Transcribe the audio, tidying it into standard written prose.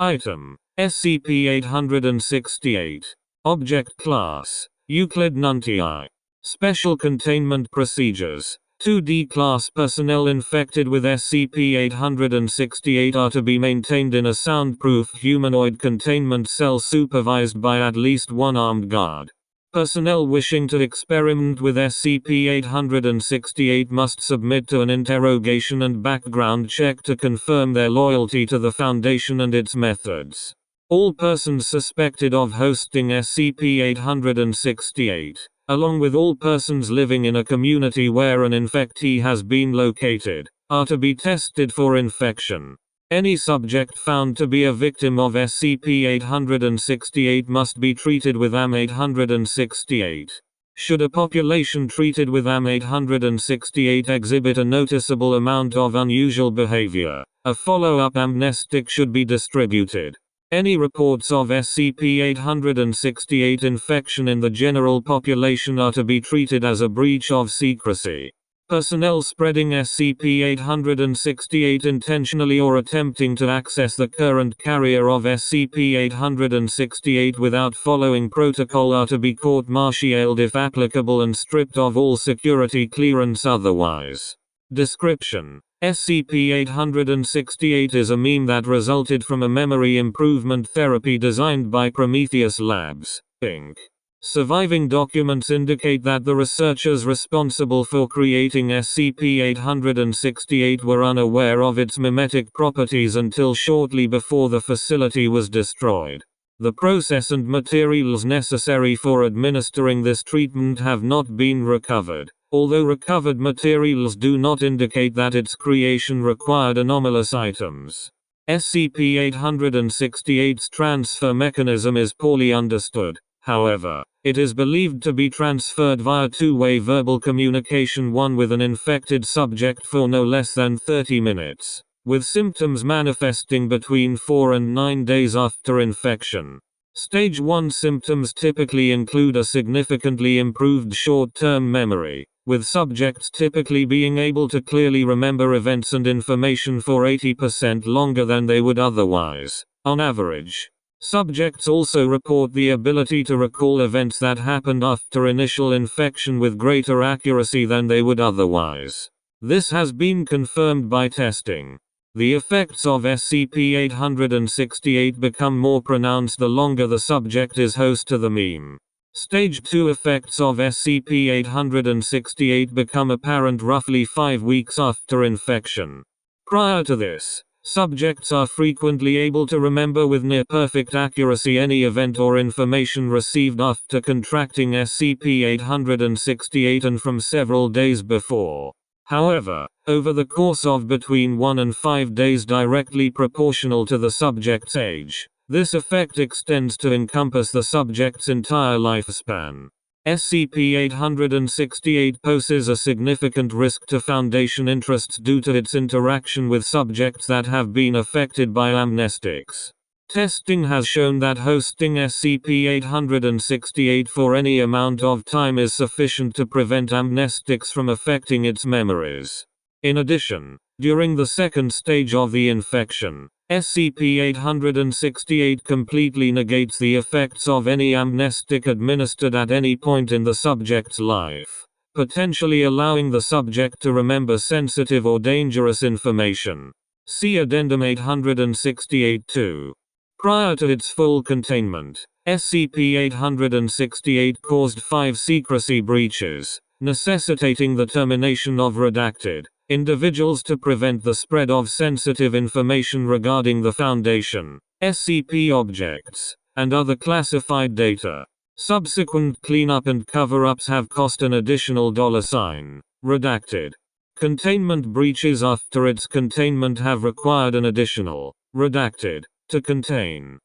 Item. SCP-868. Object Class. Euclid Nuntii. Special Containment Procedures. 2D Class personnel infected with SCP-868 are to be maintained in a soundproof humanoid containment cell supervised by at least one armed guard. Personnel wishing to experiment with SCP-868 must submit to an interrogation and background check to confirm their loyalty to the Foundation and its methods. All persons suspected of hosting SCP-868, along with all persons living in a community where an infectee has been located, are to be tested for infection. Any subject found to be a victim of SCP-868 must be treated with AM-868. Should a population treated with AM-868 exhibit a noticeable amount of unusual behavior, a follow-up amnestic should be distributed. Any reports of SCP-868 infection in the general population are to be treated as a breach of secrecy. Personnel spreading SCP-868 intentionally or attempting to access the current carrier of SCP-868 without following protocol are to be court-martialed if applicable and stripped of all security clearance otherwise. Description: SCP-868 is a meme that resulted from a memory improvement therapy designed by Prometheus Labs, Inc. Surviving documents indicate that the researchers responsible for creating SCP-868 were unaware of its memetic properties until shortly before the facility was destroyed. The process and materials necessary for administering this treatment have not been recovered, although recovered materials do not indicate that its creation required anomalous items. SCP-868's transfer mechanism is poorly understood. However, it is believed to be transferred via two-way verbal communication, one with an infected subject for no less than 30 minutes, with symptoms manifesting between 4 and 9 days after infection. Stage 1 symptoms typically include a significantly improved short-term memory, with subjects typically being able to clearly remember events and information for 80% longer than they would otherwise, on average. Subjects also report the ability to recall events that happened after initial infection with greater accuracy than they would otherwise. This has been confirmed by testing. The effects of SCP-868 become more pronounced the longer the subject is host to the meme. Stage 2 effects of SCP-868 become apparent roughly 5 weeks after infection. Prior to this, subjects are frequently able to remember with near-perfect accuracy any event or information received after contracting SCP-868 and from several days before. However, over the course of between 1 and 5 days directly proportional to the subject's age, this effect extends to encompass the subject's entire lifespan. SCP-868 poses a significant risk to Foundation interests due to its interaction with subjects that have been affected by amnestics. Testing has shown that hosting SCP-868 for any amount of time is sufficient to prevent amnestics from affecting its memories. In addition, during the second stage of the infection, SCP-868 completely negates the effects of any amnestic administered at any point in the subject's life, potentially allowing the subject to remember sensitive or dangerous information. See Addendum 868-2. Prior to its full containment, SCP-868 caused 5 secrecy breaches, necessitating the termination of redacted individuals to prevent the spread of sensitive information regarding the Foundation, SCP objects, and other classified data. Subsequent cleanup and cover-ups have cost an additional $. Redacted. Containment breaches after its containment have required an additional redacted to contain.